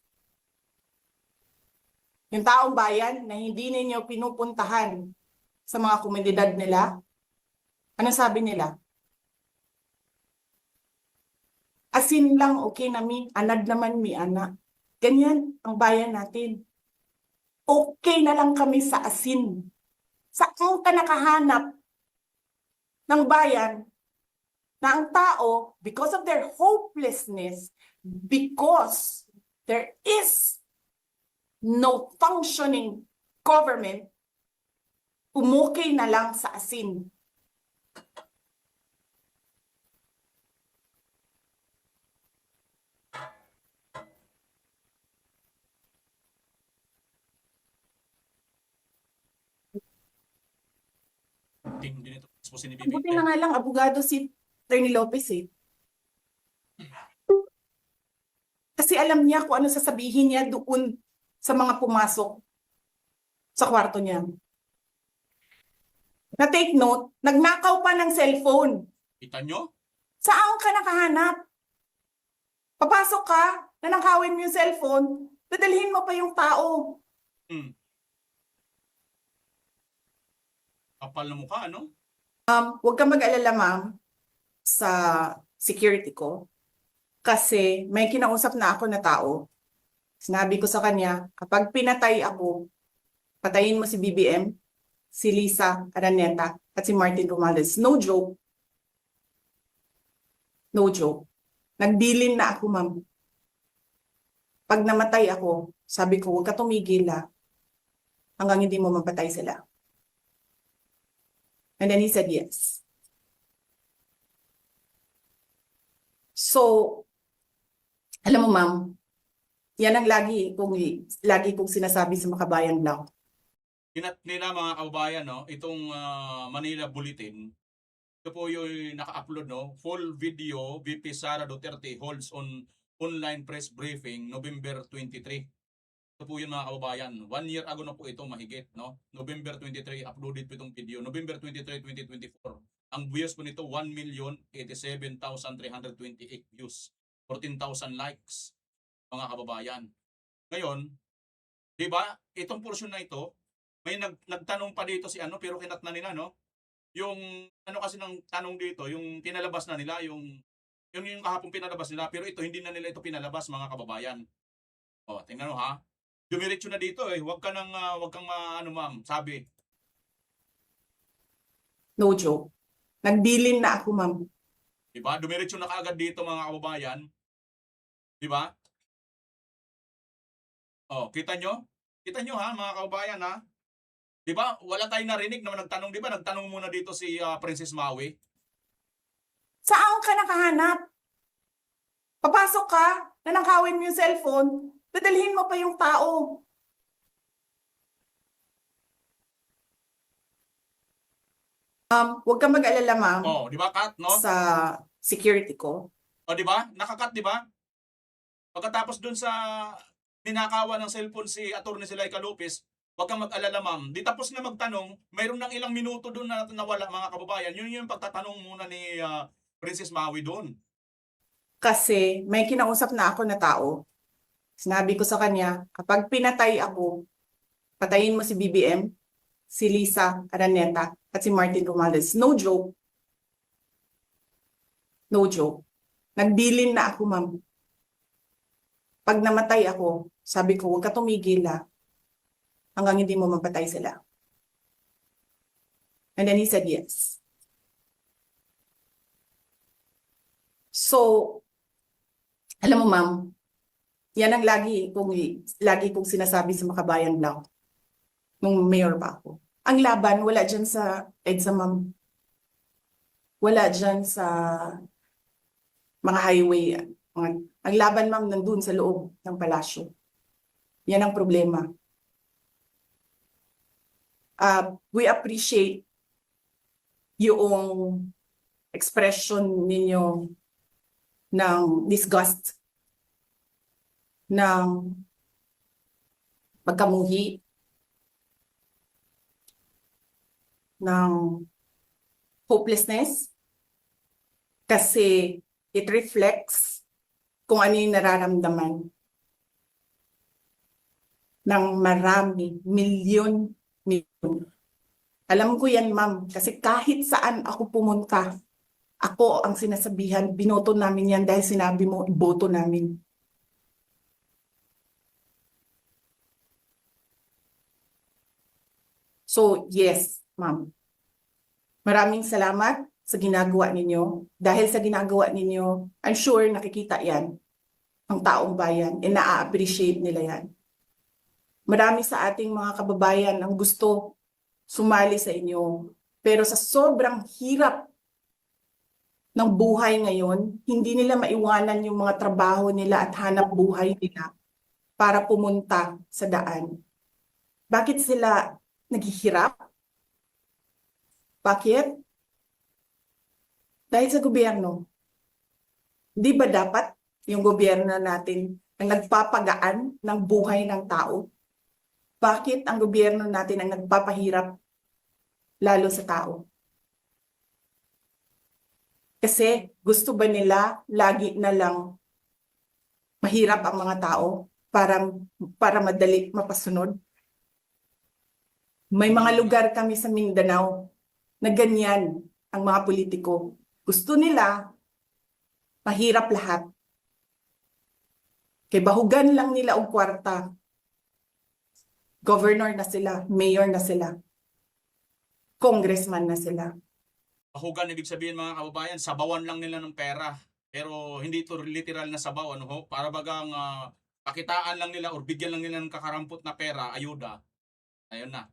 yung taong bayan na hindi ninyo pinupuntahan sa mga komunidad nila, ano sabi nila? Asin lang okay na mi, anad naman mi ana. Ganyan ang bayan natin. Okay na lang kami sa asin. Saan ka nakahanap ng bayan na ang tao, because of their hopelessness, because there is no functioning government, umukay na lang sa asin. Hindi nito exposin ni Buti BBM. na nga lang, abogado si Attorney Lopez eh. Kasi alam niya kung ano sasabihin niya doon sa mga pumasok sa kwarto niya. Na take note, nagnakaw pa ng cellphone. Kita nyo? Saan ka nakahanap? Papasok ka, nanakawin mo yung cellphone, dadalhin mo pa yung tao. Hmm. Kapal na mukha, ano? Huwag kang mag-alala, ma'am, sa security ko. Kasi may kinausap na ako na tao. Sinabi ko sa kanya, kapag pinatay ako, patayin mo si BBM, si Lisa Araneta, at si Martin Romualdez. No joke. No joke. Nagbilin na ako, ma'am. Pag namatay ako, sabi ko, huwag ka tumigil hanggang hindi mo mapatay sila. And then he said yes. So, alam mo ma'am, yan ang lagi kong sinasabi sa Makabayan Blog. Kinat nila mga kababayan, no, itong Manila Bulletin. Ito po yung naka-upload, no, full video. VP Sara Duterte holds on online press briefing November 23. Ito po yun mga kababayan. 1 year ago na po ito mahigit, no? November 23 uploaded po itong video. November 23, 2024. Ang views po nito 1,087,328 views. 14,000 likes mga kababayan. Ngayon, 'di ba? Itong portion na ito, may nagtanong pa dito si ano pero kinat na nila, no? Yung ano kasi ng tanong dito, yung pinalabas na nila, yung kahapon pinalabas nila, pero ito hindi na nila ito pinalabas mga kababayan. Oh, tingnan mo ha. Dumiretso na dito eh. Huwag kang ano ma'am, sabi. No joke. Nagbilin na ako ma'am. Diba? Dumiretso na kaagad dito mga kababayan. Diba? Oh, kita nyo? Kita nyo ha mga kababayan ha? Diba? Wala tayong narinig na nagtanong, diba? Nagtanong muna dito si Princess Maui. Saan ka nakahanap? Papasok ka, nanakawin mo yung cellphone, dadalhin mo pa yung tao. Huwag kang mag-alala ma'am Oh, diba Kat, no? sa security ko. O diba? Nakakat, diba? Pagkatapos dun sa ninakawan ng cellphone si Atty. Zulaika Lopez, huwag kang mag-alala ma'am. Di tapos na magtanong, mayroon ng ilang minuto dun na nawala mga kababayan. Yun yung pagtatanong muna ni Princess Maui dun. Kasi may kinausap na ako na tao. Sinabi ko sa kanya, kapag pinatay ako, patayin mo si BBM, si Lisa Araneta, at si Martin Romales. No joke. No joke. Nagbilin na ako, ma'am. Pag namatay ako, sabi ko, huwag ka tumigil hanggang hindi mo mapatay sila. And then he said yes. So, alam mo ma'am, yan ang lagi kong sinasabi sa Makabayan Blog nung mayor pa ako. Ang laban, wala dyan sa EDSA ma'am. Wala dyan sa mga highway. Ang laban ma'am nandun sa loob ng palasyo. Yan ang problema. We appreciate yung expression ninyo ng disgust, ng pagkamuhi, ng hopelessness, kasi it reflects kung ano yung nararamdaman ng marami, milyon. Alam ko yan, ma'am, kasi kahit saan ako pumunta, ako ang sinasabihan, binoto namin yan dahil sinabi mo, iboto namin. So, yes, ma'am. Maraming salamat sa ginagawa ninyo. Dahil sa ginagawa ninyo, I'm sure nakikita yan ang taong bayan and na-appreciate nila yan. Marami sa ating mga kababayan ang gusto sumali sa inyo. Pero sa sobrang hirap ng buhay ngayon, hindi nila maiwanan yung mga trabaho nila at hanap buhay nila para pumunta sa daan. Bakit sila naghihirap? Bakit? Dahil sa gobyerno. Di ba dapat yung gobyerno natin ang nagpapagaan ng buhay ng tao? Bakit ang gobyerno natin ang nagpapahirap lalo sa tao? Kasi gusto ba nila lagi na lang mahirap ang mga tao para madali mapasunod? May mga lugar kami sa Mindanao na ganyan ang mga politiko. Gusto nila mahirap lahat. Kaya bahugan lang nila ang kwarta. Governor na sila, mayor na sila, congressman na sila. Bahugan, ibig sabihin mga kababayan, sabawan lang nila ng pera. Pero hindi ito literal na sabaw, ano ho? Para bagang pakitaan lang nila or bigyan lang nila ng kakarampot na pera, ayuda. Ayun na.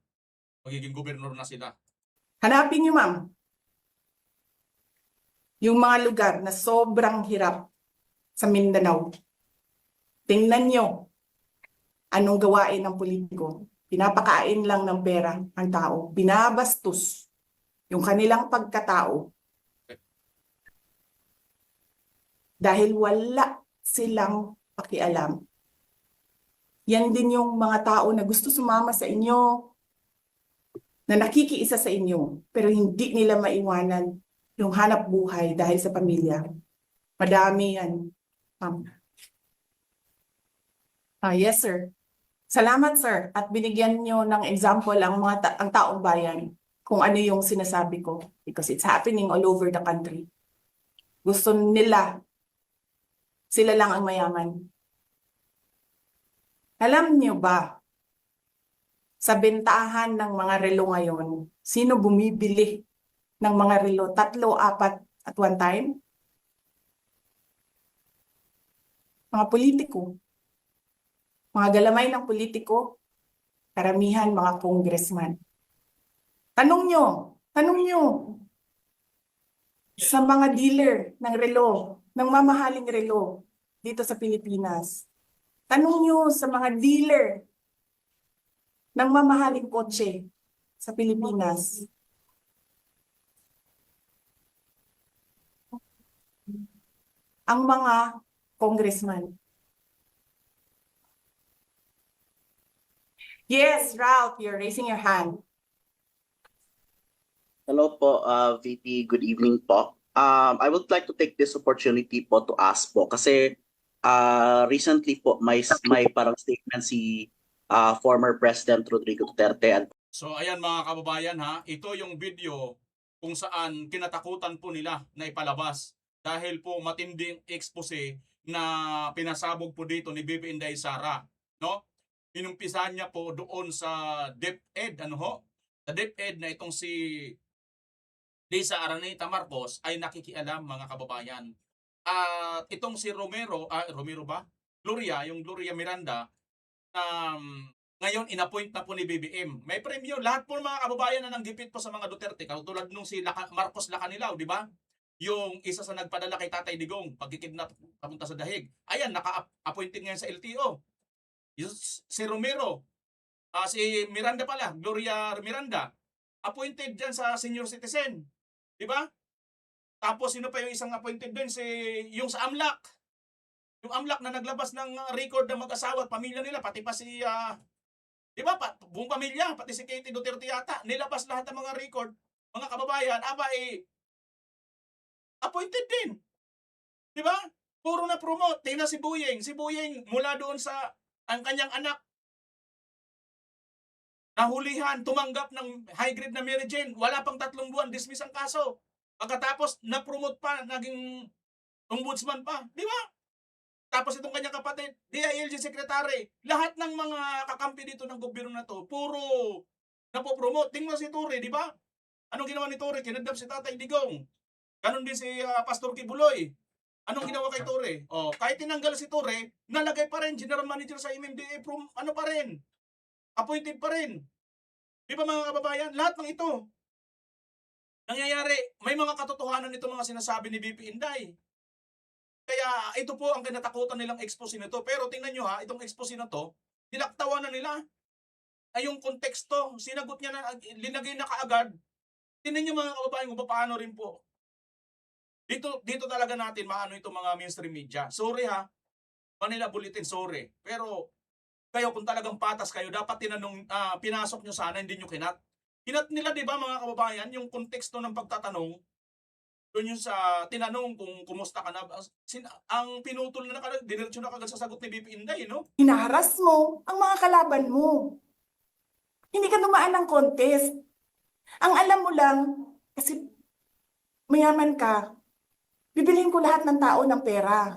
Magiging gobernador na sila. Hanapin niyo, ma'am, yung mga lugar na sobrang hirap sa Mindanao. Tingnan niyo anong gawain ng politiko. Pinapakain lang ng pera ang tao. Binabastos yung kanilang pagkatao dahil wala silang pakialam. Yan din yung mga tao na gusto sumama sa inyo, na nakikiisa sa inyo, pero hindi nila maiwanan yung hanap buhay dahil sa pamilya. Madami yan. Yes, sir. Salamat, sir. At binigyan nyo ng example ang ang taong bayan kung ano yung sinasabi ko because it's happening all over the country. Gusto nila, sila lang ang mayaman. Alam nyo ba, sa bentahan ng mga relo ngayon, sino bumibili ng mga relo? 3, 4 at one time? Mga politiko. Mga galamay ng politiko, karamihan mga congressman. Tanong nyo sa mga dealer ng relo, ng mamahaling relo dito sa Pilipinas. Tanong nyo sa mga dealer ng mamahaling kotse sa Pilipinas. Ang mga congressman. Yes, Ralph, you're raising your hand. Hello po, VP. Good evening po. I would like to take this opportunity po to ask po kasi recently po may parang statement si former President Rodrigo Duterte and So ayan mga kababayan ha, ito yung video kung saan kinatakutan po nila na ipalabas dahil po matinding expose na pinasabog po dito ni Bibi Inday Sara, no? Inumpisahan niya po doon sa DepEd, sa DepEd na itong si Lisa Araneta Marcos ay nakikialam mga kababayan. At itong si Romero ba? Yung Gloria Miranda, ngayon inappoint na po ni BBM. May premyo, lahat po mga kababayan na nanggipit po sa mga Duterte, katulad nung si Marcos Lacanilaw, di ba? Yung isa sa nagpadala kay Tatay Digong, pagkikidnap papunta sa Dahig. Ayan, naka-appointed ngayon sa LTO. Si Romero, si Miranda pala, Gloria Miranda, appointed dyan sa senior citizen. Di ba? Tapos sino pa yung isang appointed doon? Yung sa AMLAC. Yung AMLAC na naglabas ng record ng mag-asawa at pamilya nila, pati pa si, di ba, buong pamilya, pati si Katie Duterte yata, nilabas lahat ng mga record, mga kababayan, appointed din. Di ba? Puro na promote. Tingnan si Buyeng. Si Buyeng, mula doon sa ang kanyang anak, nahulihan, tumanggap ng high grade na Mary Jane. Wala pang 3 buwan, dismiss ang kaso. Pagkatapos, na-promote pa, naging ombudsman pa. Di ba? Tapos itong kanyang kapatid, DILG secretary. Lahat ng mga kakampi dito ng gobyerno na to, puro napopromote. Tingnan si Torre, di ba? Anong ginawa ni Torre? Kinadap si Tatay Digong. Ganon din si Pastor Kibuloy. Anong ginawa kay Torre? Kahit tinanggal si Torre, nalagay pa rin general manager sa MMDA pa rin. Appointed pa rin. Di ba mga kababayan? Lahat ng ito nangyayari. May mga katotohanan nito mga sinasabi ni BP Inday. Kaya ito po ang kinatakutan nilang expose nito. Pero tingnan nyo ha, itong expose na to, nilaktawan na nila. Ay yung konteksto, sinagot niya na, linagay na kaagad. Tingnan nyo mga kababayan kung paano rin po. Dito talaga natin maano itong mga mainstream media. Sorry ha, Manila Bulletin, sorry. Pero kayo kung talagang patas kayo, dapat pinasok nyo sana, hindi nyo kinat. Kinat nila, di ba mga kababayan, yung konteksto ng pagtatanong, doon yung sa tinanong kung kumusta ka na, ang pinutol na diretso na kagad sa sagot ni BP Inday, no? Hinaharas mo ang mga kalaban mo. Hindi ka dumaan ng contest. Ang alam mo lang, kasi mayaman ka, bibilhin ko lahat ng tao ng pera.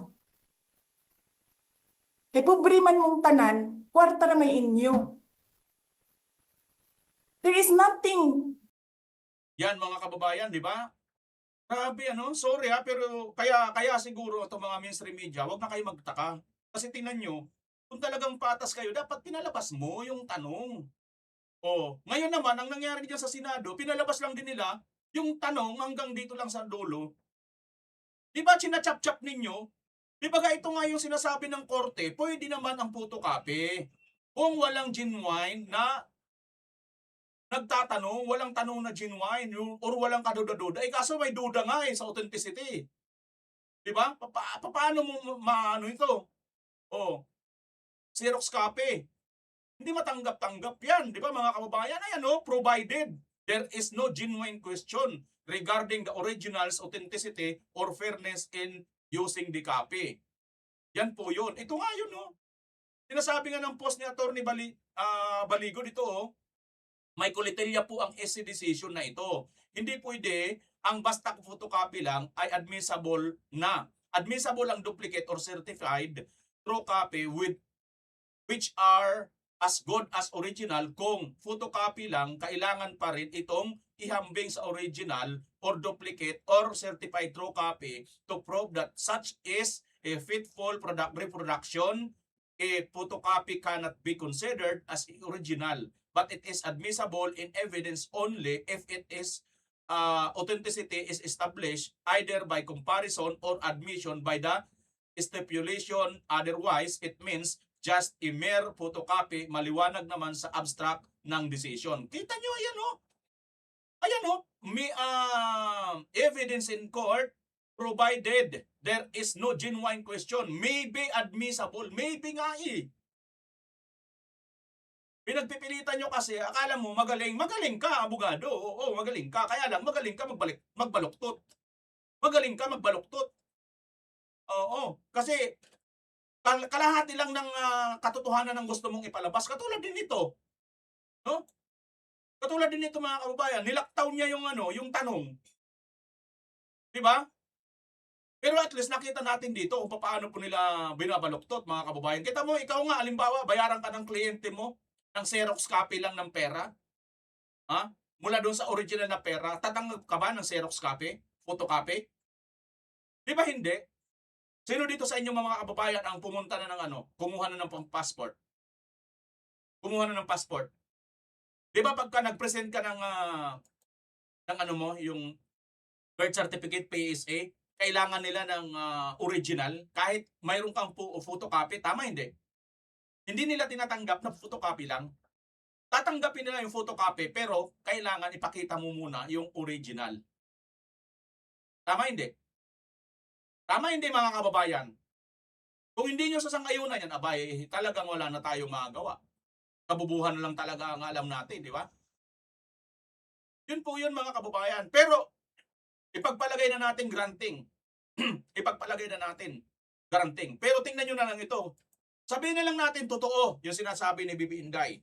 Kay pobre man mong tanan, kwarta na may inyo. There is nothing. Yan mga kababayan, di ba? Grabe sorry ha, pero kaya siguro itong mga mainstream media, wag na kayo magtaka. Kasi tingnan nyo, kung talagang patas kayo, dapat pinalabas mo yung tanong. Oh, ngayon naman, ang nangyari dyan sa Senado, pinalabas lang din nila yung tanong hanggang dito lang sa dulo. Di ba chinachap-chap ninyo? Di ba ito nga yung sinasabi ng korte, pwede naman ang photocopy. Kung walang genuine na nagtatanong, walang tanong na genuine or walang kaduda-duda. Eh kaso may duda nga sa authenticity. Di ba? Paano mo maano ito? Oh, Xerox copy. Hindi matanggap-tanggap yan, di ba mga kababayan? Ayan provided there is no genuine question regarding the original's authenticity or fairness in using the copy. Yan po yun. Ito nga yun, Sinasabi nga ng post ni Atty. Baligo dito, may kulitilya po ang SC decision na ito. Hindi pwede ang basta photocopy lang ay admissible na. Admissible ang duplicate or certified true copy with which are as good as original. Kung photocopy lang, kailangan pa rin itong ihambing sa original or duplicate or certified true copy to prove that such is a faithful reproduction. A photocopy cannot be considered as original, but it is admissible in evidence only if it is authenticity is established either by comparison or admission by the stipulation. Otherwise, it means just a mere photocopy, maliwanag naman sa abstract ng decision. Kita nyo, ayan may evidence in court provided there is no genuine question, may be admissible, maybe nga Pinagpipilitan nyo kasi, akala mo magaling ka, abogado, oo, magaling ka, kaya lang magaling ka magbaluktot. Magaling ka magbaluktot. Oo, kasi kalahati lang ng katotohanan ng gusto mong ipalabas. Katulad din nito. No? Katulad din nito mga kababayan, nilaktaw niya yung tanong. 'Di ba? Pero at least nakita natin dito kung paano po nila binabaluktot mga kababayan. Kita mo, ikaw nga, halimbawa, bayaran ka ng kliyente mo ng Xerox copy lang ng pera. Mula doon sa original na pera, tatanggap ka ba ng Xerox copy? Photocopy? Di ba hindi? Sino dito sa inyo mga kababayan ang pumunta na ng kumuha na ng passport? Kumuha na ng passport. Di ba pagka nag-present ka ng yung birth certificate, PSA, kailangan nila ng original kahit mayroon kang photocopy, tama hindi? Hindi nila tinatanggap na photocopy lang. Tatanggapin nila yung photocopy pero kailangan ipakita mo muna yung original. Tama hindi? Tama hindi mga kababayan? Kung hindi nyo sasang-ayunan yan, abay, talagang wala na tayong magagawa. Kabubuhan na lang talaga ang alam natin, di ba? Yun po yun mga kababayan. Pero, ipagpalagay na natin granting. Ipagpalagay na natin granting. Pero tingnan nyo na lang ito. Sabihin na lang natin totoo yung sinasabi ni Bibi Inday.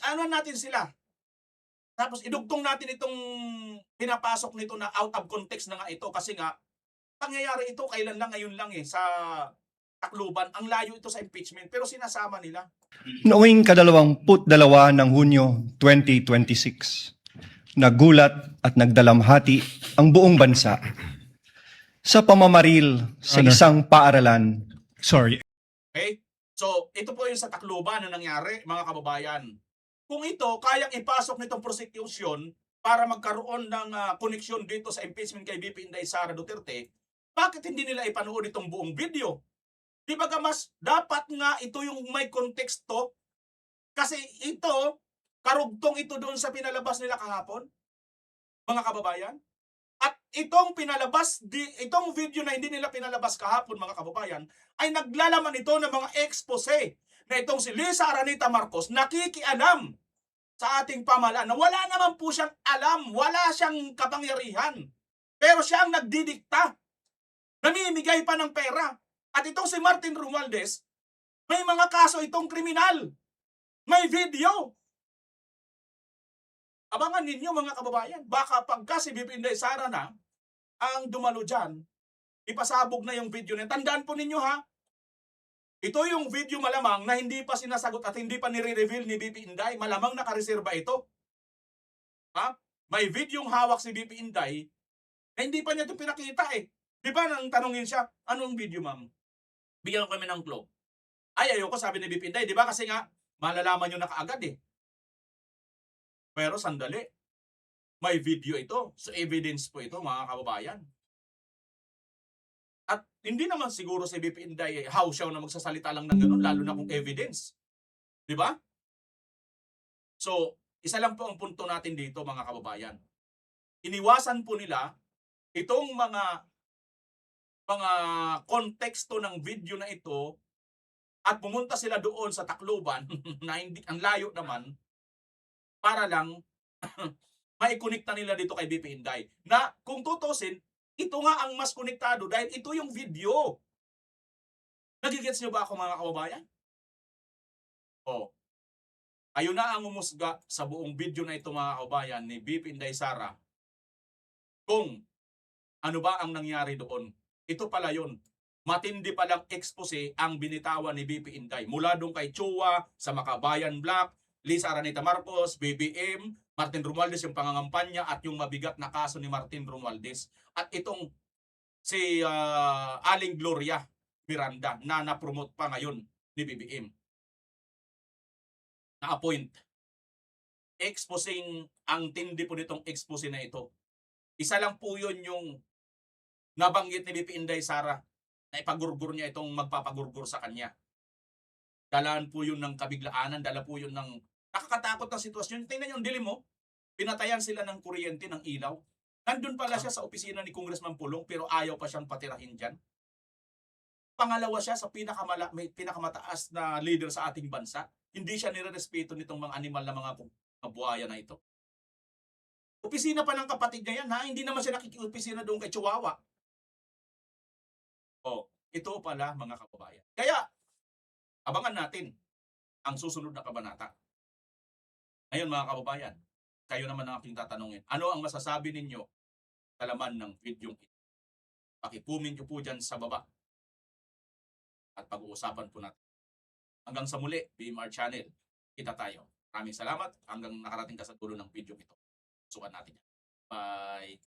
Ano natin sila? Tapos idugtong natin itong pinapasok nito na out of context na nga ito kasi nga pangyayari ito kailan lang ngayon lang sa Tacloban. Ang layo ito sa impeachment pero sinasama nila. Noong 22 ng Hunyo 2026, nagulat at nagdalamhati ang buong bansa sa pamamaril sa Honor. isang paaralan. Sorry. Okay? So, ito po yung sa Tacloban na nangyari, mga kababayan. Kung ito, kayang ipasok nitong prosecution para magkaroon ng koneksyon dito sa impeachment kay VP Inday Sara Duterte, bakit hindi nila ipanood itong buong video? Di ba mas dapat nga ito yung may konteksto? Kasi ito, karugtong ito doon sa pinalabas nila kahapon, mga kababayan. At itong itong video na hindi nila pinalabas kahapon, mga kababayan, ay naglalaman ito ng mga expose na itong si Lisa Aranita Marcos nakikialam sa ating pamahalaan na wala naman po siyang alam, wala siyang kapangyarihan. Pero siya ang nagdidikta, namimigay pa ng pera. At itong si Martin Romualdez, may mga kaso itong kriminal. May video. Abangan ninyo mga kababayan, baka pagka si VP Inday Sara na ang dumalo dyan, ipasabog na yung video na. Tandaan po ninyo ito yung video malamang na hindi pa sinasagot at hindi pa nire-reveal ni VP Inday. Malamang nakareserba ito. May videong hawak si VP Inday na hindi pa niya ito pinakita Di ba nang tanungin siya, anong video ma'am? Bigyan ko kami ng clue. Ay, ayoko sabi ni VP Inday. Di ba kasi nga, malalaman nyo na kaagad eh. Pero sandali, may video ito. So evidence po ito mga kababayan. At hindi naman siguro si BP Inday how siya na magsasalita lang ng ganun, lalo na kung evidence. Di ba? So, isa lang po ang punto natin dito mga kababayan. Iniwasan po nila itong mga konteksto ng video na ito at pumunta sila doon sa Tacloban na hindi ang layo naman para lang maikonekta nila dito kay BP Inday. Na kung tutusin, ito nga ang mas konektado dahil ito yung video. Nagigets nyo ba ako mga kababayan? Oh. Ayun na ang umusga sa buong video na ito mga kababayan ni BP Inday Sara kung ano ba ang nangyari doon. Ito pala yun. Matindi palang expose ang binitawan ni BP Inday. Mula doon kay Chua, sa Makabayan Black, Lisa Araneta Marcos, BBM, Martin Romualdez yung pangangampanya at yung mabigat na kaso ni Martin Romualdez. At itong si Aling Gloria Miranda na na-promote pa ngayon ni BBM. Na-appoint. Exposing ang tindi po nitong expose na ito. Isa lang po yun yung nabanggit ni BP Inday Sara na ipagurgur niya itong magpapagurgur sa kanya. Dalaan po yun ng kabiglaanan, dala po yun ng nakakatakot na sitwasyon. Tingnan niyo yung dilim mo. Pinatayan sila ng kuryente, ng ilaw. Nandun pala siya sa opisina ni Congressman Pulong pero ayaw pa siyang patirahin dyan. Pangalawa siya sa may pinakamataas na leader sa ating bansa. Hindi siya nirerespeto nitong mga animal na mga buhaya na ito. Opisina pa ng kapatid niya yan ha. Hindi naman siya nakikiopisina doon kay Chihuahua. Oh, ito pala mga kababayan. Kaya, abangan natin ang susunod na kabanata. Ngayon mga kababayan, kayo naman ang aking tatanungin. Ano ang masasabi ninyo sa laman ng video ito? Pakipumin nyo po dyan sa baba. At pag-uusapan po natin. Hanggang sa muli, BMR Channel. Kita tayo. Maraming salamat hanggang nakarating ka sa dulo ng video ito. Sukan natin yan. Bye!